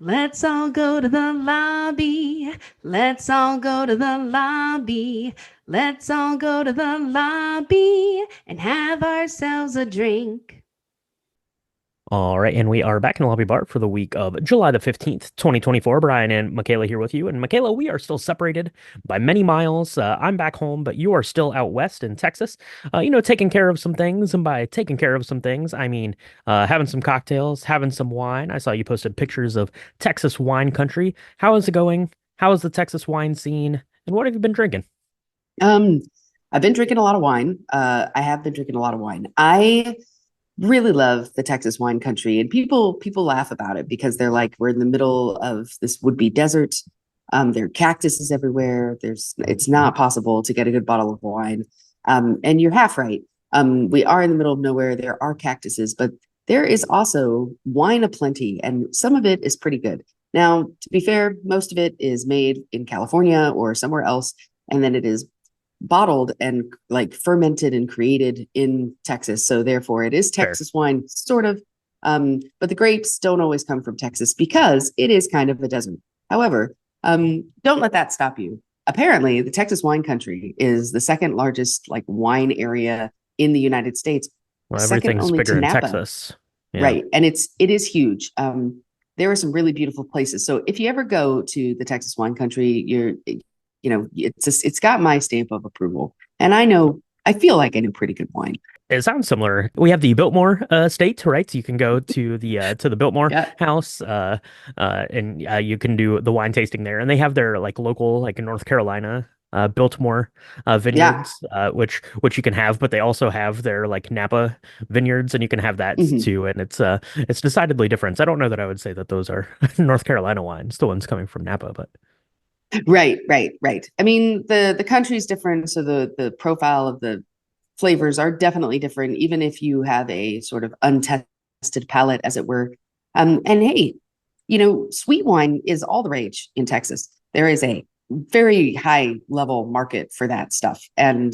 Let's all go to the lobby. Let's all go to the lobby. Let's all go to the lobby and have ourselves a drink. All right, and we are back in the lobby bar for the week of July the 15th, 2024. Brian and Michaela here with you. And Michaela, we are still separated by many miles. I'm back home, but you are still out west in Texas, taking care of some things. And by taking care of some things, I mean having some cocktails, having some wine. I saw you posted pictures of Texas wine country. How is it going? How is the Texas wine scene? And what have you been drinking? Um, I've been drinking a lot of wine. I have been drinking a lot of wine. I really love the Texas wine country, and people laugh about it because they're like, we're in the middle of this would-be desert. There are cactuses everywhere. It's not possible to get a good bottle of wine. And you're half right. We are in the middle of nowhere. There are cactuses, but there is also wine aplenty, and some of it is pretty good. Now, to be fair, most of it is made in California or somewhere else, and then it is bottled and like fermented and created in Texas. So therefore it is Fair. Texas wine, sort of. But the grapes don't always come from Texas because it is kind of a desert. However, don't let that stop you. Apparently, the Texas wine country is the second largest like wine area in the United States, Well, second everything's only to bigger in Napa. Texas. Yeah. Right. And it is huge. There are some really beautiful places. So if you ever go to the Texas wine country, it's got my stamp of approval. And I feel like I know pretty good wine. It sounds similar. We have the Biltmore state, right? So you can go to the Biltmore Yeah. house, and you can do the wine tasting there. And they have their like local, like in North Carolina, Biltmore Yeah. vineyards, which you can have, but they also have their like Napa vineyards, and you can have that Mhm. too. And it's decidedly different. I don't know that I would say that those are North Carolina wines, the ones coming from Napa, but Right, right, right. I mean, the country's different, so the profile of the flavors are definitely different, even if you have a sort of untested palate, as it were. And hey, sweet wine is all the rage in Texas. There is a very high level market for that stuff, and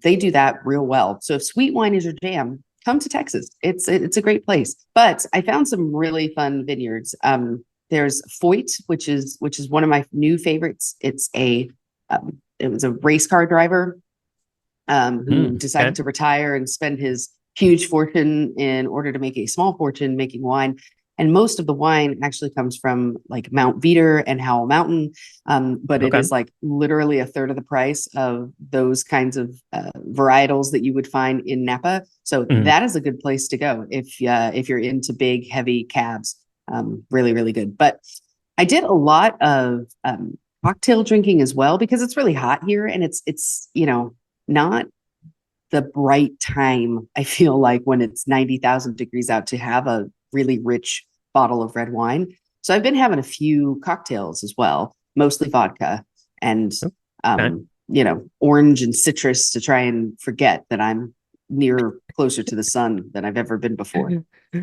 they do that real well. So if sweet wine is your jam, come to Texas. It's a great place. But I found some really fun vineyards. There's Foyt, which is one of my new favorites. It was a race car driver who decided okay. to retire and spend his huge fortune in order to make a small fortune making wine. And most of the wine actually comes from like Mount Veeder and Howell Mountain, but it Okay. is like literally a third of the price of those kinds of varietals that you would find in Napa. So Mhm. that is a good place to go if you're into big heavy cabs. Really, really good. But I did a lot of cocktail drinking as well because it's really hot here, and it's not the right time, I feel like, when it's 90,000 degrees out to have a really rich bottle of red wine. So I've been having a few cocktails as well, mostly vodka and Okay. orange and citrus to try and forget that I'm near closer to the sun than I've ever been before.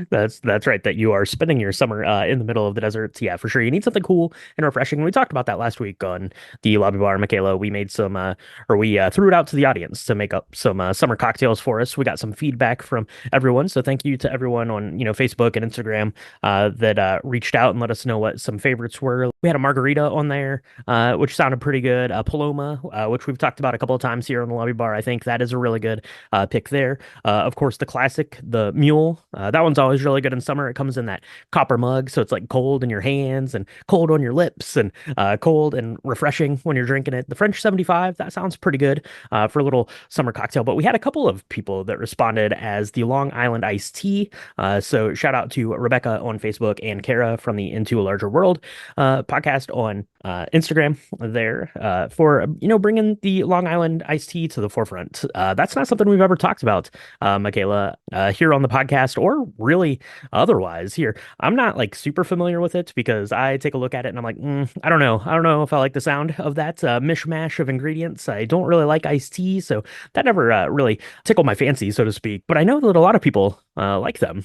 That's right. That you are spending your summer in the middle of the desert. Yeah, for sure. You need something cool and refreshing. We talked about that last week on the lobby bar, Michaela. We made some, or we threw it out to the audience to make up some summer cocktails for us. We got some feedback from everyone, so thank you to everyone on Facebook and Instagram that reached out and let us know what some favorites were. We had a margarita on there, which sounded pretty good. Paloma, which we've talked about a couple of times here on the lobby bar. I think that is a really good pick there. Of course, the classic, the mule. That one's always really good in summer. It comes in that copper mug, so it's like cold in your hands and cold on your lips and cold and refreshing when you're drinking it. The French 75, that sounds pretty good for a little summer cocktail. But we had a couple of people that responded as the Long Island iced tea. So shout out to Rebecca on Facebook and Kara from the Into a Larger World podcast on Instagram there for bringing the Long Island iced tea to the forefront. That's not something we've ever talked about, Michaela, here on the podcast or really otherwise here. I'm not like super familiar with it because I take a look at it and I'm like, I don't know. I don't know if I like the sound of that mishmash of ingredients. I don't really like iced tea, so that never really tickled my fancy, so to speak. But I know that a lot of people like them,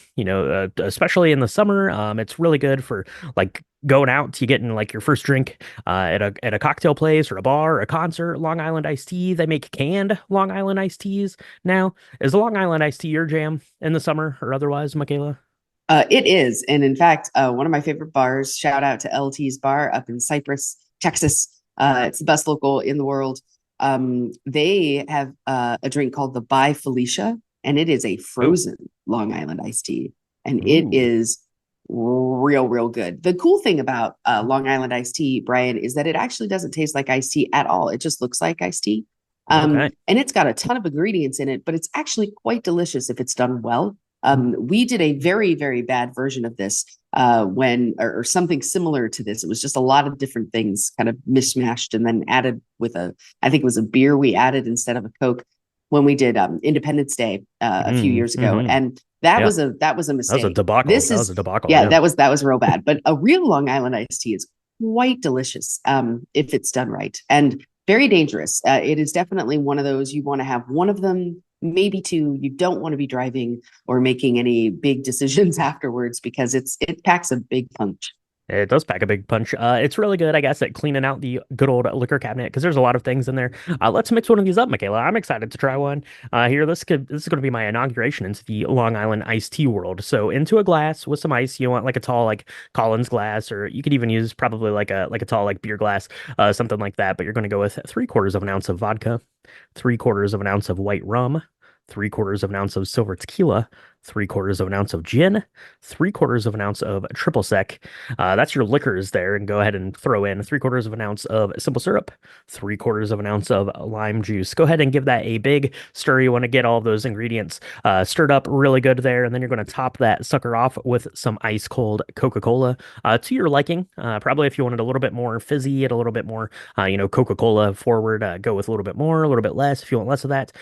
especially in the summer. It's really good for like going out, you getting like your first drink at a cocktail place or a bar or a concert. Long Island iced tea. They make canned Long Island iced teas now. Is the Long Island iced tea your jam in the summer or otherwise, Michaela? It is. And in fact, one of my favorite bars, shout out to LT's Bar up in Cypress, Texas. It's the best local in the world. They have a drink called the By Felicia, and it is a frozen Long Island iced tea. And it is real good. The cool thing about Long Island iced tea, Brian, is that it actually doesn't taste like iced tea at all. It just looks like iced tea. And it's got a ton of ingredients in it, but it's actually quite delicious if it's done well. We did a very bad version of this or something similar to this. It was just a lot of different things kind of mishmashed and then added with I think it was a beer we added instead of a Coke when we did Independence Day a few years ago. And that was a mistake. That was a debacle. That was a debacle. Yeah, that was real bad. But a real Long Island iced tea is quite delicious if it's done right, and very dangerous. It is definitely one of those you want to have one of them, maybe two. You don't want to be driving or making any big decisions afterwards because it packs a big punch. It does pack a big punch. It's really good, I guess, at cleaning out the good old liquor cabinet because there's a lot of things in there. Let's mix one of these up, Michaela. I'm excited to try one. Here, this is going to be my inauguration into the Long Island iced tea world. So into a glass with some ice. You want like a tall like Collins glass, or you could even use probably like a tall like beer glass, something like that. But you're going to go with 3/4 of an ounce of vodka, 3/4 of an ounce of white rum, 3/4 of an ounce of silver tequila, 3/4 of an ounce of gin, 3/4 of an ounce of triple sec. That's your liquors there, and go ahead and throw in 3/4 of an ounce of simple syrup, 3/4 of an ounce of lime juice. Go ahead and give that a big stir. You want to get all of those ingredients stirred up really good there, and then you're going to top that sucker off with some ice cold Coca-Cola to your liking. Probably if you wanted a little bit more fizzy, and a little bit more, Coca-Cola forward, go with a little bit more, a little bit less. If you want less of that,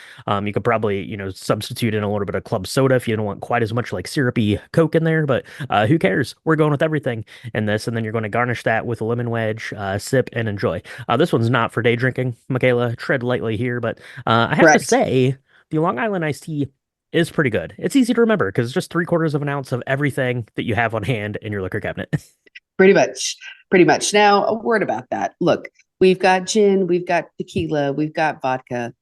you could probably, substitute in a little bit of club soda if you don't want quite as much like syrupy Coke in there, but who cares? We're going with everything in this, and then you're going to garnish that with a lemon wedge, sip, and enjoy. This one's not for day drinking, Michaela. Tread lightly here, but I have to say, the Long Island iced tea is pretty good. It's easy to remember because it's just 3/4 of an ounce of everything that you have on hand in your liquor cabinet. Pretty much. Now, a word about that. Look, we've got gin, we've got tequila, we've got vodka.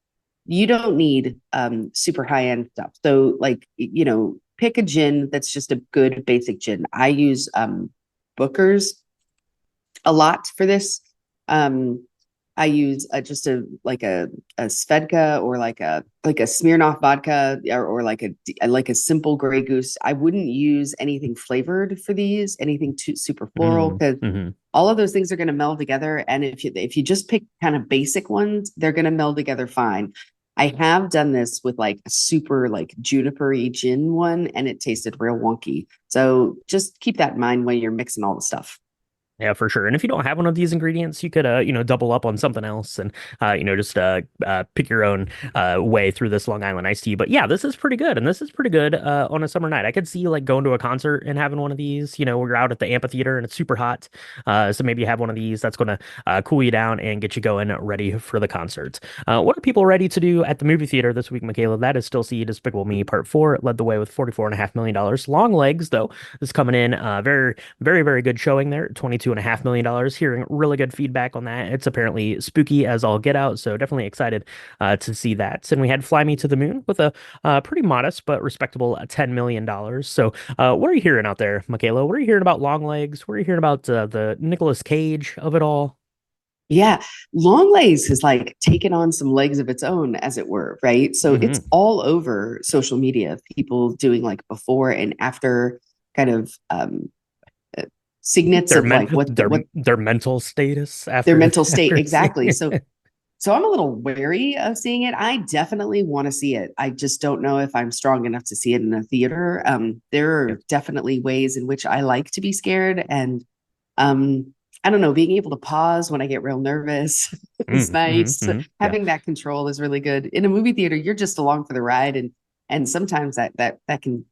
You don't need super high-end stuff. So pick a gin that's just a good basic gin. I use Booker's a lot for this. I use just a Svedka or like a Smirnoff vodka or like a simple Grey Goose. I wouldn't use anything flavored for these, anything too super floral, because all of those things are going to meld together. And if you just pick kind of basic ones, they're going to meld together fine. I have done this with like a super like juniper-y gin one, and it tasted real wonky. So just keep that in mind when you're mixing all the stuff. Yeah, for sure. And if you don't have one of these ingredients, you could, double up on something else and, just pick your own way through this Long Island iced tea. But yeah, this is pretty good. And this is pretty good on a summer night. I could see like going to a concert and having one of these, where you're out at the amphitheater and it's super hot. So maybe you have one of these that's going to cool you down and get you going ready for the concert. What are people ready to do at the movie theater this week, Michaela? That is still see Despicable Me Part 4. It led the way with $44.5 million. Long Legs, though, is coming in very, very, very good showing there. $22.5 million. Hearing really good feedback on that. It's apparently spooky as all get out, so definitely excited to see that. And we had Fly Me to the Moon with a pretty modest but respectable $10 million. So what are you hearing out there, Michaela? What are you hearing about Long Legs? What are you hearing about the Nicolas Cage of it all? Yeah, Long Legs has like taken on some legs of its own, as it were, right? So it's all over social media. People doing like before and after kind of signets of like what their mental status after their mental state exactly. So I'm a little wary of seeing it. I definitely want to see it. I just don't know if I'm strong enough to see it in a theater. There are definitely ways in which I like to be scared, and I don't know, being able to pause when I get real nervous is nice. Having that control is really good. In a movie theater, you're just along for the ride, and sometimes that can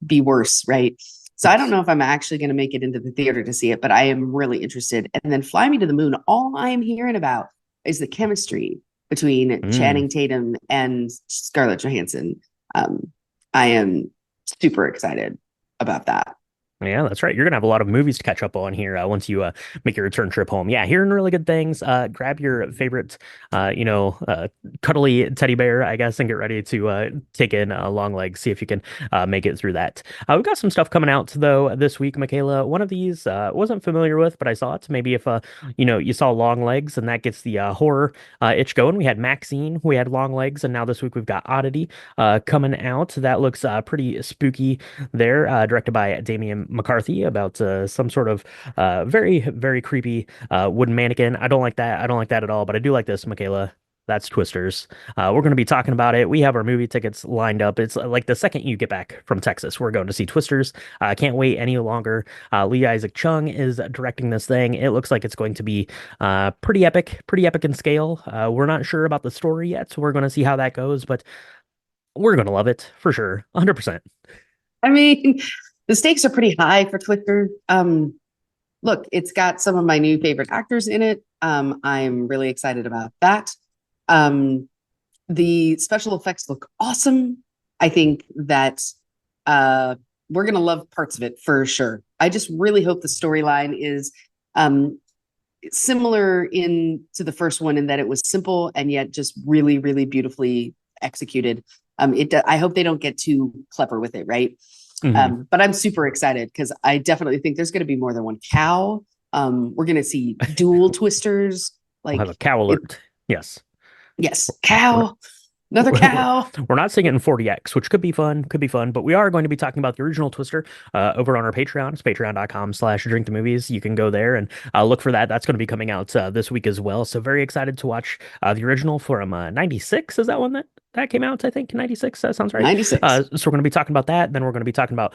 be worse, right? So I don't know if I'm actually going to make it into the theater to see it, but I am really interested. And then Fly Me to the Moon, all I'm hearing about is the chemistry between Channing Tatum and Scarlett Johansson. I am super excited about that. Yeah, that's right. You're gonna have a lot of movies to catch up on here once you make your return trip home. Yeah, hearing really good things. Grab your favorite, cuddly teddy bear, I guess, and get ready to take in Long Legs. See if you can make it through that. We've got some stuff coming out though this week, Michaela. One of these wasn't familiar with, but I saw it. Maybe if you saw Long Legs and that gets the horror itch going. We had Maxine, we had Long Legs, and now this week we've got Oddity coming out. That looks pretty spooky there, directed by Damien McCarthy, about some sort of very, very creepy wooden mannequin. I don't like that. I don't like that at all, but I do like this, Michaela. That's Twisters. We're going to be talking about it. We have our movie tickets lined up. It's like the second you get back from Texas, we're going to see Twisters. I can't wait any longer. Lee Isaac Chung is directing this thing. It looks like it's going to be pretty epic in scale. We're not sure about the story yet, so we're going to see how that goes, but we're going to love it for sure. 100%. I mean, the stakes are pretty high for Twister. Look, it's got some of my new favorite actors in it. I'm really excited about that. The special effects look awesome. I think that we're going to love parts of it for sure. I just really hope the storyline is similar to the first one in that it was simple and yet just really, really beautifully executed. I hope they don't get too clever with it, right? Mm-hmm. But I'm super excited because I definitely think there's going to be more than one cow. We're going to see dual Twisters. We'll Like have a cow alert. Yes. yes, We're cow, another cow. we're not seeing it in 40X, which could be fun, but we are going to be talking about the original Twister over on our Patreon. It's patreon.com/drink the movies. You can go there and look for that. That's going to be coming out this week as well. So very excited to watch the original from 96. Is that one that came out, I think, in 96? That sounds right. 96. So we're going to be talking about that. Then we're going to be talking about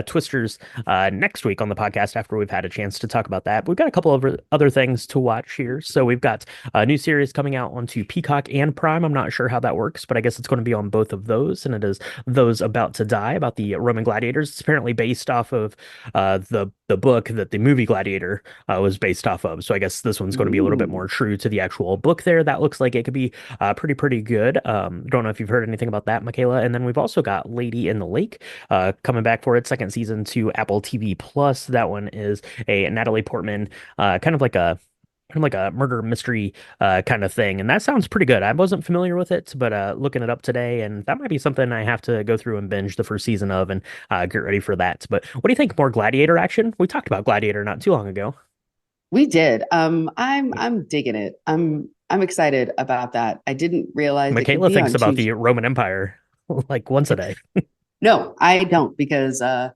Twisters next week on the podcast after we've had a chance to talk about that. But we've got a couple of other things to watch here. So we've got a new series coming out onto Peacock and Prime. I'm not sure how that works, but I guess it's going to be on both of those. And it is Those About to Die, about the Roman gladiators. It's apparently based off of the book that the movie Gladiator was based off of. So I guess this one's going to be a little bit more true to the actual book there. That looks like it could be pretty good. Don't know if you've heard anything about that, Michaela. And then we've also got Lady in the Lake coming back for its second season to Apple TV Plus. That one is a Natalie Portman kind of like a murder mystery kind of thing. And that sounds pretty good. I wasn't familiar with it, but looking it up today, and that might be something I have to go through and binge the first season of and get ready for that. But what do you think? More Gladiator action? We talked about Gladiator not too long ago. We did. I'm digging it. I'm excited about that. I didn't realize Michaela thinks about Tuesday. the Roman Empire like once a day. No, I don't because I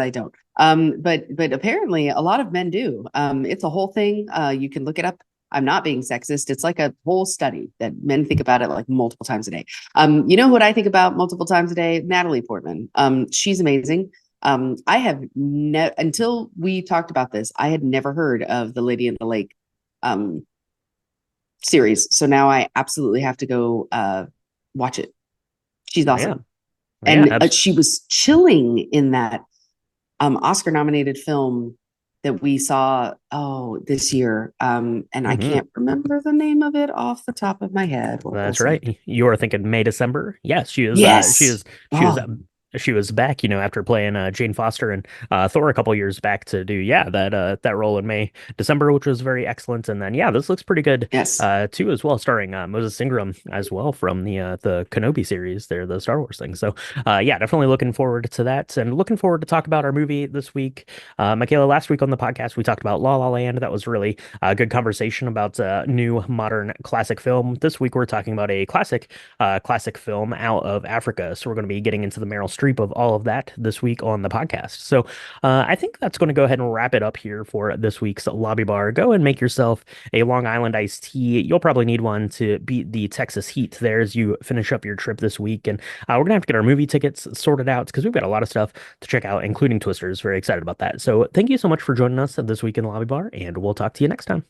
don't. But apparently a lot of men do. It's a whole thing. You can look it up. I'm not being sexist. It's like a whole study that men think about it like multiple times a day. You know what I think about multiple times a day? Natalie Portman. She's amazing. I have until we talked about this, I had never heard of the Lady in the Lake series. So now I absolutely have to go watch it. She's awesome. Yeah. And she was chilling in that Oscar nominated film that we saw this year. And I can't remember the name of it off the top of my head. That's right. You are thinking May, December. Yes, she is. Yes. She was back, after playing Jane Foster and Thor a couple years back to do that role in May, December, which was very excellent. And then this looks pretty good. Yes. Too as well, starring Moses Ingram as well from the Kenobi series there, the Star Wars thing. So definitely looking forward to that and looking forward to talk about our movie this week. Michaela, last week on the podcast we talked about La La Land. That was really a good conversation about new modern classic film. This week we're talking about a classic film out of Africa. So we're going to be getting into the Meryl Streep of all of that this week on the podcast. So I think that's going to go ahead and wrap it up here for this week's Lobby Bar. Go and make yourself a Long Island iced tea. You'll probably need one to beat the Texas heat there as you finish up your trip this week. And we're going to have to get our movie tickets sorted out because we've got a lot of stuff to check out, including Twisters. Very excited about that. So thank you so much for joining us this week in the Lobby Bar, and we'll talk to you next time.